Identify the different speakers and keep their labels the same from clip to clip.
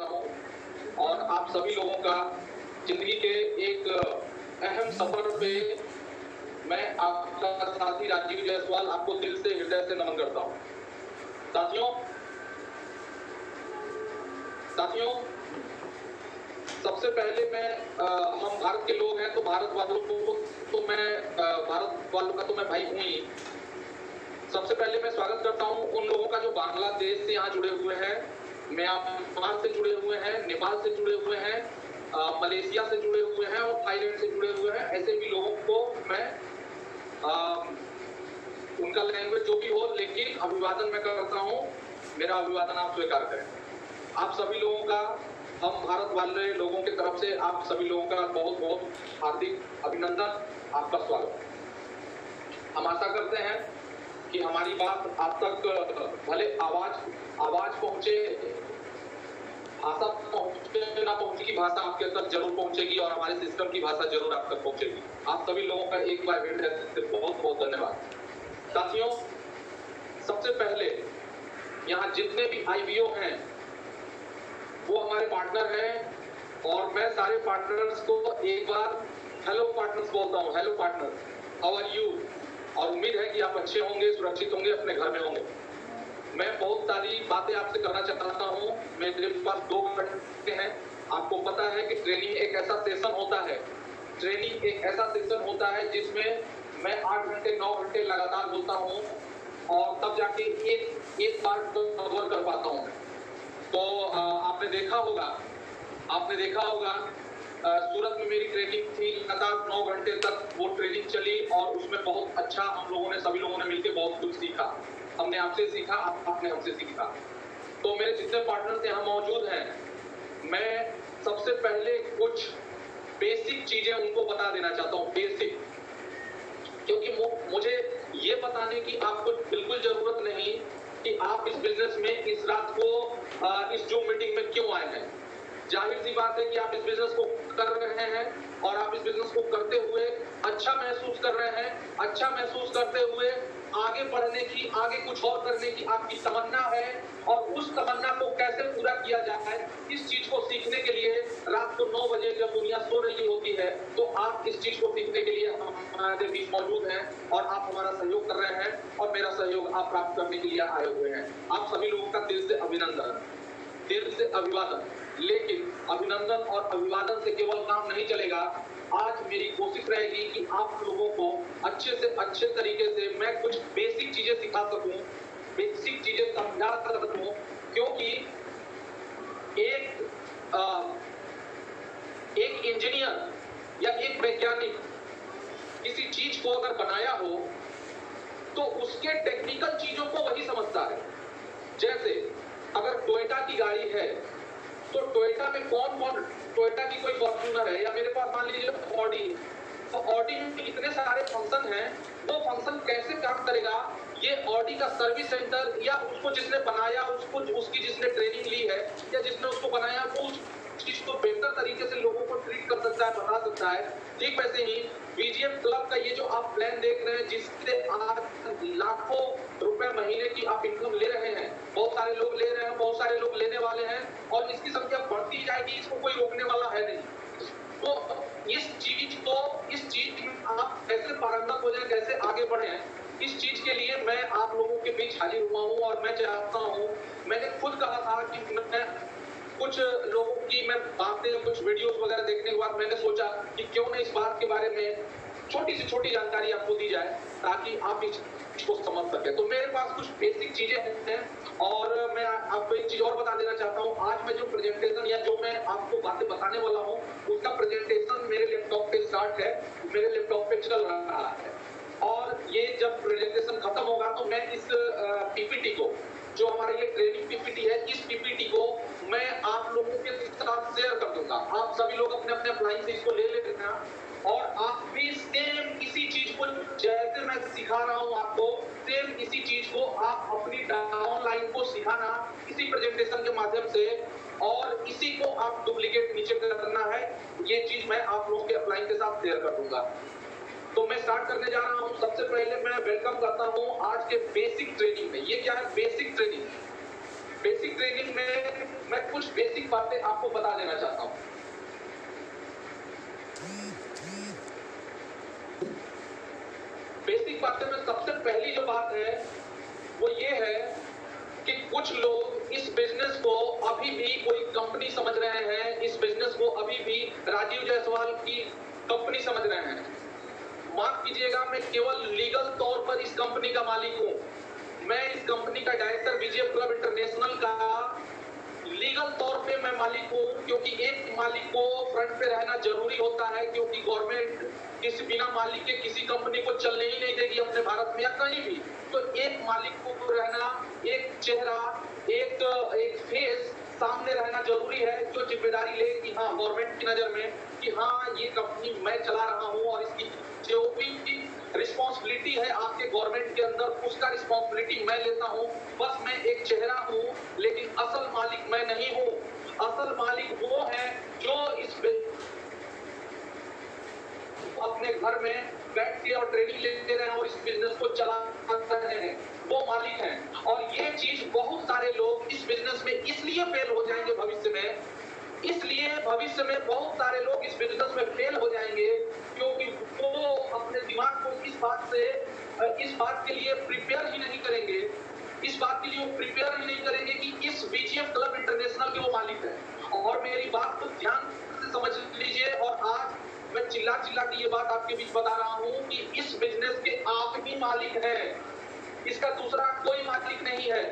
Speaker 1: करता हूं और आप सभी लोगों का जिंदगी के एक अहम सफर पे मैं आपका साथी राजीव जायसवाल आपको दिल से हृदय से नमन करता हूं। साथियों सबसे पहले मैं हम भारत के लोग हैं तो भारत वालों का तो मैं भाई हूं ही। सबसे पहले मैं स्वागत करता हूं उन लोगों का जो बांग्लादेश से यहाँ जुड़े हुए हैं, म्यांमार से जुड़े हुए हैं, नेपाल से जुड़े हुए हैं, मलेशिया से जुड़े हुए हैं और थाईलैंड से जुड़े हुए हैं। ऐसे भी लोगों को मैं उनका लैंग्वेज जो भी हो, लेकिन अभिवादन मैं करता हूं। मेरा अभिवादन आप स्वीकार करें। आप सभी लोगों का, हम भारत वाले लोगों की तरफ से आप सभी लोगों का बहुत बहुत हार्दिक अभिनंदन, आपका स्वागत। हम आशा करते हैं कि हमारी बात आप तक भले आवाज पहुंचे, भाषा पहुंचे ना पहुंचे की भाषा आपके तक जरूर पहुंचेगी और हमारे सिस्टम की भाषा जरूर आप तक पहुंचेगी। आप सभी लोगों का एक बार फिर बहुत बहुत धन्यवाद। साथियों, सबसे पहले यहाँ जितने भी आईवीओ हैं वो हमारे पार्टनर हैं और मैं सारे पार्टनर्स को एक बार हेलो पार्टनर्स बोलता हूँ। Hello partners, how are you? और उम्मीद है कि आप अच्छे होंगे, सुरक्षित होंगे, अपने घर में होंगे। मैं बहुत सारी बातें आपसे करना चाहता हूँ। मेरे पास 2 घंटे हैं। आपको पता है कि ट्रेनिंग एक ऐसा सेशन होता है जिसमें मैं 8 घंटे 9 घंटे लगातार बोलता हूँ और तब जाके एक बार कवर कर पाता हूँ। तो आपने देखा होगा सूरत में मेरी ट्रेनिंग थी, लगातार 9 घंटे तक वो ट्रेनिंग चली और उसमें बहुत अच्छा सभी लोगों ने मिलकर बहुत कुछ सीखा। हमने आपसे सीखा, आपने हमसे सीखा। तो मेरे जितने पार्टनर्स यहाँ मौजूद हैं, मैं सबसे पहले कुछ बेसिक चीजें उनको बता देना चाहता हूँ। बेसिक, क्योंकि मुझे ये बताने की आपको बिल्कुल जरूरत नहीं कि आप इस बिजनेस में इस रात को इस जूम मीटिंग में क्यों आए हैं। जाहिर सी बात है कि आप इस बिजनेस को कर रहे हैं और आप इस बिजनेस को करते हुए अच्छा महसूस कर रहे हैं। अच्छा महसूस करते हुए आगे बढ़ने की, आगे कुछ और करने की आपकी तमन्ना है और उस तमन्ना को कैसे पूरा किया जाए, इस चीज को सीखने के लिए रात को 9 बजे जब दुनिया सो रही होती है तो आप इस चीज को सीखने के लिए हमारे बीच मौजूद हैं और आप हमारा सहयोग कर रहे हैं और मेरा सहयोग आप प्राप्त करने के लिए आए हुए हैं। आप सभी लोगों का दिल से अभिनंदन, दिल से अभिवादन। लेकिन अभिनंदन और अभिवादन से केवल काम नहीं चलेगा। आज मेरी कोशिश रहेगी कि आप लोगों को अच्छे से अच्छे तरीके से मैं कुछ बेसिक चीजें सिखा सकूं, बेसिक चीजें समझा सकूं, क्योंकि एक इंजीनियर या एक वैज्ञानिक किसी चीज को अगर बनाया हो तो उसके टेक्निकल चीजों को वही समझता है। जैसे अगर टोयोटा की गाड़ी है तो टोयोटा में टोयोटा की कोई फॉर्च्यूनर है या मेरे पास मान लीजिए ऑडी, तो ऑडी में इतने सारे फंक्शन हैं, वो फंक्शन कैसे काम करेगा ये ऑडी का सर्विस सेंटर या उसको जिसने बनाया, उसकी जिसने ट्रेनिंग ली है या जिसने उसको बनाया, वो उस चीज को बेहतर तरीके से लोगों को ट्रीट कर सकता है, बता सकता है। ठीक वैसे ही बीजीएम क्लब का ये जो आप प्लान देख रहे हैं, जिससे आज लाखों रुपए महीने की आप इनकम ले रहे हैं, बहुत सारे लोग ले रहे हैं, बहुत सारे लोग लेने वाले हैं और इसकी संख्या बढ़ती जाएगी, इसको कोई रोकने वाला है नहीं। तो इस चीज में आप कैसे पारंगत हो जाए, कैसे आगे बढ़े, इस चीज के लिए मैं आप लोगों के बीच हाजिर हुआ हूँ और मैं चाहता हूँ, मैंने खुद कहा था कि मैं कुछ लोगों की मैं बातें, कुछ वीडियोस वगैरह देखने के बाद मैंने सोचा कि क्यों ना इस बात के बारे में छोटी से छोटी जानकारी आपको दी जाए ताकि आप इस को समझ सके। तो मेरे पास कुछ बेसिक चीजें हैं और मैं आपको एक चीज और बता देना चाहता हूँ। आज मैं जो प्रेजेंटेशन या जो मैं आपको बातें बताने वाला हूँ उसका प्रेजेंटेशन मेरे लैपटॉप पे स्टार्ट है, मेरे लैपटॉप पे चल रहा है और ये जब प्रेजेंटेशन खत्म होगा तो मैं इस पीपीटी को, जो हमारा ये ट्रेनिंग पीपीटी है, इस पीपीटी को मैं आप लोगों के साथ शेयर कर दूंगा। आप सभी लोग अपने अपने अप्लाइन से इसको ले लेना और आप भी सेम इसी चीज को, जैसे मैं सिखा रहा हूँ आपको, सेम इसी चीज को आप अपनी डाउनलाइन को सिखाना इसी प्रेजेंटेशन के माध्यम से और इसी को आप डुप्लीकेट नीचे करना है। ये चीज मैं आप लोगों के अप्लाइन के साथ शेयर कर दूंगा। तो मैं स्टार्ट करने जा रहा हूँ। सबसे पहले मैं वेलकम करता हूँ आज के बेसिक ट्रेनिंग में। ये क्या है? Basic training. बेसिक ट्रेनिंग में मैं कुछ बेसिक बातें आपको बता देना चाहता हूं। बेसिक बातें में सबसे पहली जो बात है वो ये है कि कुछ लोग इस बिजनेस को अभी भी कोई कंपनी समझ रहे हैं, इस बिजनेस को अभी भी राजीव जायसवाल की कंपनी समझ रहे हैं। माफ कीजिएगा, मैं केवल लीगल तौर पर इस कंपनी का मालिक हूं। मैं इस कंपनी का डायरेक्टर बीजेएफ क्लब इंटरनेशनल का लीगल तौर पे मैं मालिक हूं, क्योंकि एक मालिक को फ्रंट पे रहना जरूरी होता है, क्योंकि गवर्नमेंट किसी बिना मालिक के किसी कंपनी को चलने ही नहीं देगी अपने भारत में या कहीं भी। तो एक मालिक को रहना, एक चेहरा, एक फेस सामने रहना जरूरी है, जो जिम्मेदारी ले कि हाँ गवर्नमेंट की नजर में कि हाँ ये कंपनी मैं चला रहा हूँ और इसकी जो भी रिस्पॉन्सिबिलिटी है आपके गवर्नमेंट के अंदर, उसका रिस्पॉन्सिबिलिटी मैं लेता हूँ। बस मैं एक चेहरा हूँ, लेकिन असल मालिक मैं नहीं हूँ। असल मालिक वो है जो इस अपने घर में बैठ के और ट्रेनिंग लेते रहे हैं और इस बिजनेस को चला रहे हैं, वो मालिक हैं। और ये चीज बहुत सारे लोग इस बिजनेस में इसलिए फेल हो जाएंगे भविष्य में, इसलिए भविष्य में बहुत सारे लोग इस बिजनेस में फेल हो जाएंगे, क्योंकि वो अपने दिमाग को इस बात के लिए प्रिपेयर ही नहीं करेंगे, इस बात के लिए वो प्रिपेयर ही नहीं करेंगे कि इस बीजीएफ क्लब इंटरनेशनल के वो मालिक है। और मेरी बात को ध्यान से समझ लीजिए, और आज मैं चिल्ला के ये बात आपके बीच बता रहा हूं कि इस बिजनेस के आप ही मालिक हैं, इसका दूसरा कोई मालिक नहीं है।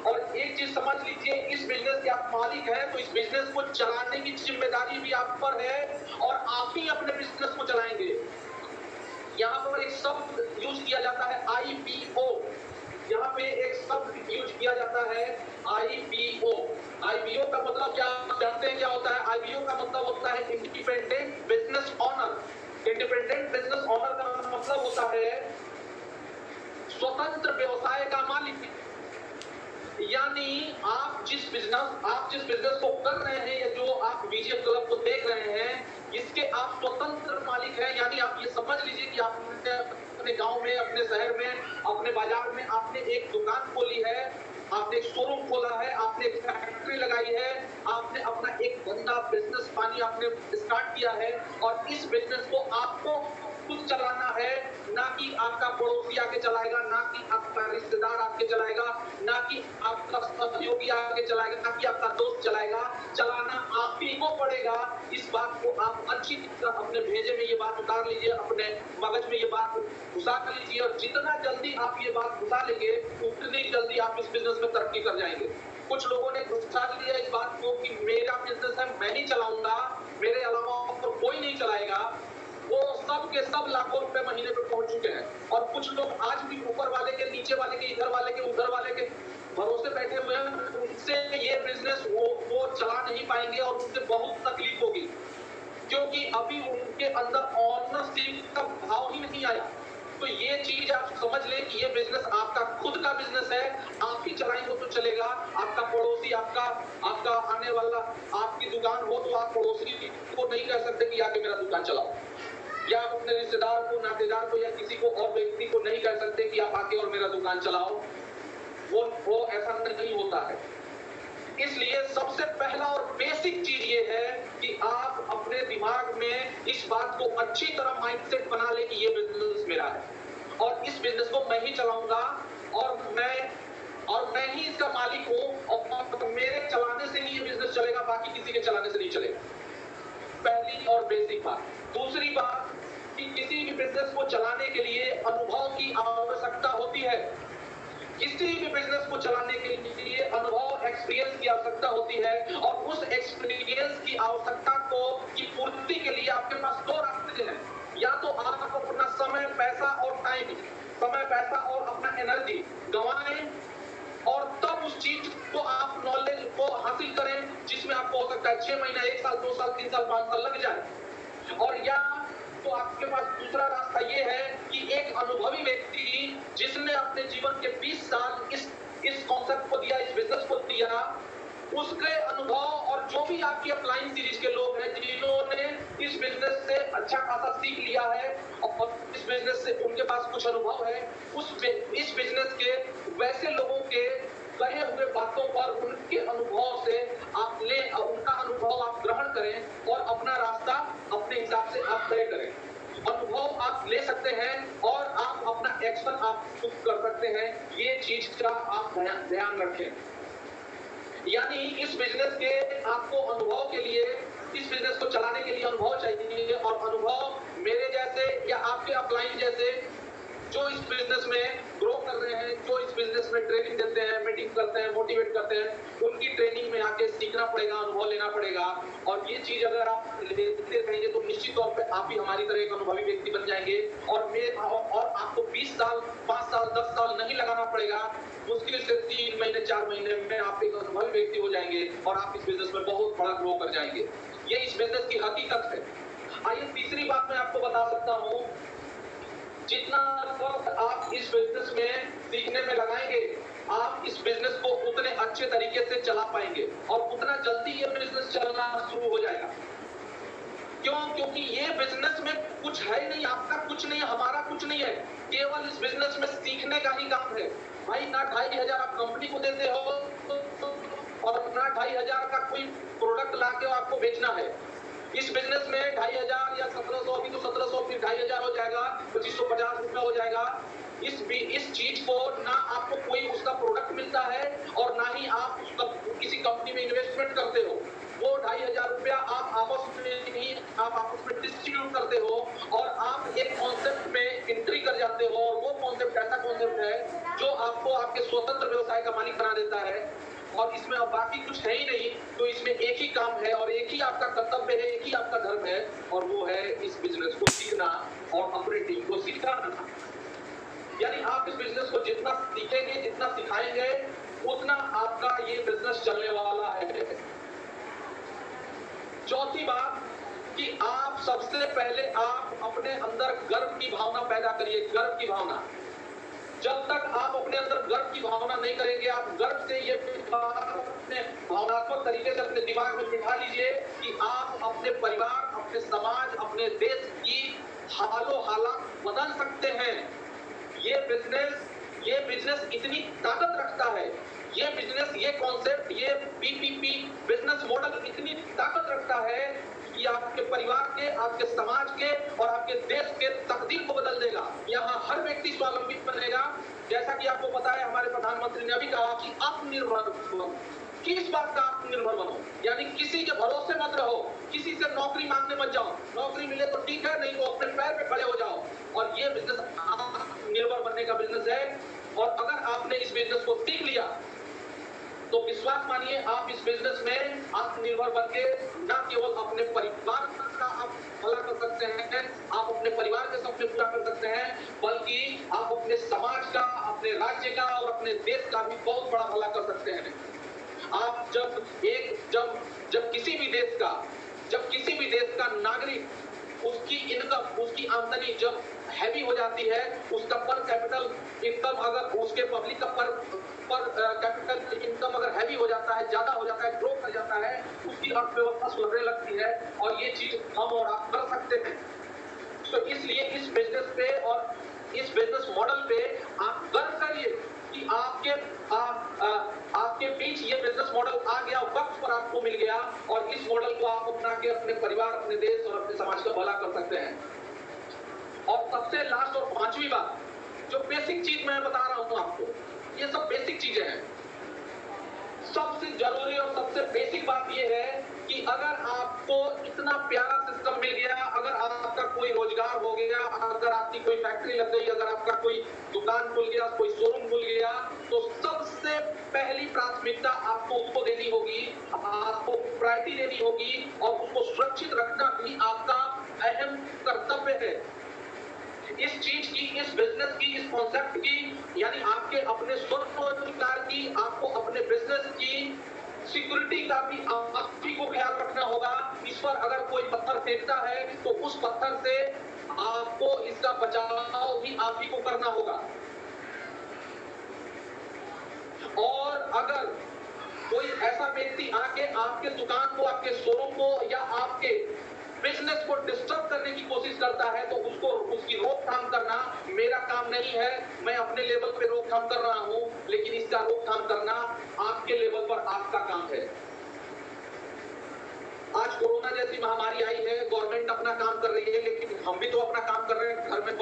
Speaker 1: और एक चीज समझ लीजिए, इस बिजनेस के आप मालिक हैं तो इस बिजनेस को चलाने की जिम्मेदारी भी आप पर है, और आप ही अपने बिजनेस को चलाएंगे। यहाँ पर एक शब्द यूज किया जाता है IPO, यहाँ पे एक शब्द यूज किया जाता है IPO। IPO का मतलब क्या जानते हैं क्या होता है? IPO का मतलब होता है independent business honour. Independent business honour का मतलब होता है स्वतंत्र व्यवसाय का मालिक। यानी आप जिस बिजनेस को कर रहे हैं या जो आप बीजेएफ क्लब को देख रहे हैं, इसके आप स्वतंत्र मालिक हैं। यानी आप ये समझ लीजिए कि आपने अपने गांव में, अपने शहर में, अपने बाजार में आपने एक दुकान खोली है, आपने एक शोरूम खोला है, आपने एक फैक्ट्री लगाई है, आपने अपना एक धंधा बिजनेस पानी आपने स्टार्ट किया है, और इस बिजनेस को आपको खुद चलाना है, ना कि आपका पड़ोसी आके चलाएगा, ना कि आपका रिश्तेदार आके चलाएगा, ना कि आपका सहयोगी आके चलाएगा, ना कि आपका दोस्त चलाएगा। चलाना आप ही को पड़ेगा। इस बात को आप अच्छी तरह अपने भेजे में ये बात उतार लीजिए, अपने मगज में ये बात घुसा लीजिए, और जितना जल्दी आप ये बात घुसा लेंगे उतनी जल्दी आप इस बिजनेस में तरक्की कर जाएंगे। कुछ लोगों ने घुसा लिया इस बात को कि मेरा बिजनेस है, मैं ही चलाऊंगा, मेरे अलावा और कोई नहीं चलाएगा। वो सब के सब लाखों रुपए महीने पे पहुंच चुके हैं, और कुछ लोग आज भी ऊपर वाले के, नीचे वाले के, इधर वाले के, उधर वाले के भरोसे बैठे हुए हैं। उनसे ये बिजनेस वो चला नहीं पाएंगे, और उनसे बहुत तकलीफ होगी, क्योंकि अभी उनके अंदर ऑनरशिप का भाव ही नहीं आया। तो ये चीज आप समझ लें कि ये बिजनेस आपका खुद का बिजनेस है, आप ही चलाएंगे तो चलेगा। आपका पड़ोसी, आपका आने वाला, आपकी दुकान हो तो आप पड़ोसी को नहीं कह सकते कि आके मेरा दुकान चलाओ, या आप अपने रिश्तेदार को, नातेदार को, या किसी को और व्यक्ति को नहीं कह सकते कि आप आके और मेरा दुकान चलाओ। वो ऐसा नहीं होता है। इसलिए सबसे पहला और बेसिक चीज ये है कि आप अपने दिमाग में इस बात को अच्छी तरह माइंडसेट बना ले कि ये बिजनेस मेरा है, और इस बिजनेस को मैं ही चलाऊंगा, और मैं ही इसका मालिक हूं, और मेरे चलाने से ही ये बिजनेस चलेगा, बाकी किसी के चलाने से नहीं चलेगा। पहली और बेसिक बात। दूसरी बात कि किसी भी बिजनेस को चलाने के लिए अनुभव की आवश्यकता होती है। किसी भी बिजनेस को चलाने के लिए अनुभव, एक्सपीरियंस की आवश्यकता होती है, और उस एक्सपीरियंस की आवश्यकता की पूर्ति के लिए आपके पास दो रास्ते हैं। या तो आप अपना समय, पैसा और टाइम, समय, पैसा और अपना एनर्जी गंवाएं, और तब उस चीज को आप नॉलेज को हासिल करें जिसमें आपको हो सकता है 6 महीना, 1 साल, 2 साल, 3 साल, 5 साल लग जाए। और या तो आपके पास दूसरा रास्ता ये है कि एक अनुभवी व्यक्ति जिसने अपने जीवन के 20 साल इस कॉन्सेप्ट को दिया, इस बिजनेस को दिया, उसके अनुभव, और जो भी आपकी अपलाइन सीरीज के लोग हैं जिन्होंने इस बिजनेस से अच्छा खासा सीख लिया है और इस बिजनेस से उनके पास कुछ अनुभव है, इस बिजनेस के वैसे लोगों के कहे हुए बातों पर उनके अनुभव से आप ले, उनका अनुभव आप ग्रहण करें और अपना रास्ता अपने हिसाब से आप तय करें। अनुभव आप ले सकते हैं और आप अपना एक्शन आप खुद कर सकते हैं, ये चीज का आप ध्यान रखें। यानी इस बिजनेस के आपको अनुभव के लिए, इस बिजनेस को चलाने के लिए अनुभव चाहिए, और अनुभव मेरे जैसे या आपके अपलाइन जैसे जो इस बिजनेस में ग्रो कर रहे हैं, जो इस बिजनेस में ट्रेनिंग देते हैं, मीटिंग करते हैं, मोटिवेट करते हैं, उनकी ट्रेनिंग में आके सीखना पड़ेगा, अनुभव लेना पड़ेगा। और ये चीज अगर आप लेते रहेंगे तो निश्चित तौर पे आप भी हमारी तरह एक अनुभवी व्यक्ति बन जाएंगे। और आपको 20 साल, 5 साल, 10 साल नहीं लगाना पड़ेगा, मुश्किल से 3 महीने, 4 महीने में आप एक अनुभवी व्यक्ति हो जाएंगे और आप इस बिजनेस में बहुत बड़ा ग्रो कर जाएंगे। ये इस बिजनेस की हकीकत है। आइए तीसरी बात मैं आपको बता सकता हूँ, जितना वक्त आप इस बिजनेस में सीखने में लगाएंगे, आप इस बिजनेस को उतने अच्छे तरीके से चला पाएंगे और उतना जल्दी ये बिजनेस चलना शुरू हो जाएगा। क्यों? क्योंकि ये बिजनेस में कुछ है नहीं, आपका कुछ नहीं है, हमारा कुछ नहीं है, केवल इस बिजनेस में सीखने का ही काम है। भाई ना 2500 आप कंपनी को देते हो और ना 2500 का कोई प्रोडक्ट लाके आपको बेचना है। इस बिजनेस में 2500 या 1700, अभी तो 1700, फिर 2500 हो जाएगा, 2550 रुपया हो जाएगा। इस चीज को ना आपको कोई उसका प्रोडक्ट मिलता है और ना ही आप किसी कंपनी में इन्वेस्टमेंट करते हो। वो 2500 रुपया आप आपस में डिस्ट्रीब्यूट करते हो और आप एक कॉन्सेप्ट में एंट्री कर जाते हो, और वो कॉन्सेप्ट ऐसा कॉन्सेप्ट है जो आपको आपके स्वतंत्र व्यवसाय का मालिक बना देता है। और इसमें अब बाकी कुछ है ही नहीं, तो इसमें एक ही काम है और एक ही आपका कर्तव्य है, एक ही आपका धर्म है, और वो है इस बिजनेस को सीखना और अपनी टीम को सिखाना। यानी आप इस बिजनेस को जितना सीखेंगे, जितना सिखाएंगे, उतना आपका ये बिजनेस चलने वाला है। चौथी बात कि आप सबसे पहले आप अपने अंदर गर्व की भावना पैदा करिए, गर्व की भावना। जब तक आप अपने अंदर गर्व की भावना नहीं करेंगे, आप गर्व से ये अपने भावनात्मक तरीके से अपने दिमाग में बिठा लीजिए कि आप अपने परिवार, अपने समाज, अपने देश की हालो हालात बदल सकते हैं। ये बिजनेस इतनी ताकत रखता है, ये बिजनेस, ये कॉन्सेप्ट, ये पीपीपी बिजनेस मॉडल इतनी ताकत रखता है कि आपके परिवार के, आपके समाज के और आपके देश के तकदीर को बदल देगा। यहाँ हर व्यक्ति स्वावलंबी बनेगा। जैसा कि आपको पता है, हमारे प्रधानमंत्री ने अभी कहा कि आत्मनिर्भर बनो। किस बात का आत्मनिर्भर बनो? यानी किसी के भरोसे मत रहो, किसी से नौकरी मांगने मत जाओ। नौकरी मिले तो ठीक है, नहीं तो अपने पैर पे खड़े हो जाओ। और ये बिजनेस आत्मनिर्भर बनने का बिजनेस है। और अगर आपने इस बिजनेस को सीख लिया तो विश्वास मानिए, आप इस बिजनेस में आत्मनिर्भर बनके न केवल अपने परिवार का आप भला कर सकते हैं, आप अपने परिवार के सपने पूरा कर सकते हैं, बल्कि आप अपने समाज का, अपने राज्य का और अपने देश का भी बहुत बड़ा भला कर सकते हैं। आप जब किसी भी देश का नागरिक, उसकी इनकम, उसकी आमदनी जब हैवी हो जाती है, उसका पर कैपिटल इनकम, अगर उसके पब्लिक का पर कैपिटल इनकम अगर हैवी हो जाता है, ज्यादा हो जाता है, ग्रो कर जाता है, उसकी अर्थव्यवस्था सुधरने लगती है। और ये चीज हम और आप कर सकते हैं। तो इसलिए इस बिजनेस पे और इस बिजनेस मॉडल पे आप गर्व करिए कि आपके बीच ये बिजनेस मॉडल आ गया, वक्त पर आपको मिल गया, और इस मॉडल को आप अपना के अपने परिवार, अपने देश और अपने समाज का भला कर सकते हैं। और सबसे लास्ट और पांचवी बात, जो बेसिक चीज मैं बता रहा हूं आपको, ये सब बेसिक चीजें हैं। सबसे जरूरी और सबसे बेसिक बात ये है कि अगर आपको इतना प्यारा सिस्टम मिल गया, अगर आपका कोई रोजगार हो गया, अगर आपकी कोई फैक्ट्री लग गई, अगर आपका कोई दुकान खुल गया, कोई शोरूम खुल गया, तो सबसे पहली प्राथमिकता आपको उसको देनी होगी, आपको प्रायोरिटी देनी होगी, और उसको सुरक्षित रखना भी आपका अहम कर्तव्य है। इस चीज की, इस बिजनेस की, इस कॉन्सेप्ट की, यानी आपके अपने स्वरोजगार की, आपको अपने बिजनेस की सिक्योरिटी का भी आप ही को ख्याल रखना होगा। इस पर अगर कोई पत्थर फेंकता है तो उस पत्थर से आपको इसका बचाव भी आप ही को करना होगा। और अगर कोई ऐसा व्यक्ति आके आपके दुकान को, आपके शोरूम को या आपके बिजनेस को डिस्टर्ब करने की कोशिश करता है तो उसकी रोकथाम करना मेरा काम नहीं है, मैं अपने लेवल पे रोकथाम कर रहा हूं, लेकिन इसका रोकथाम करना आपके लेवल पर आपका काम है। आज कोरोना जैसी महामारी आई है, गवर्नमेंट अपना काम कर रही है, लेकिन हम भी तो अपना काम कर रहे हैं। घर में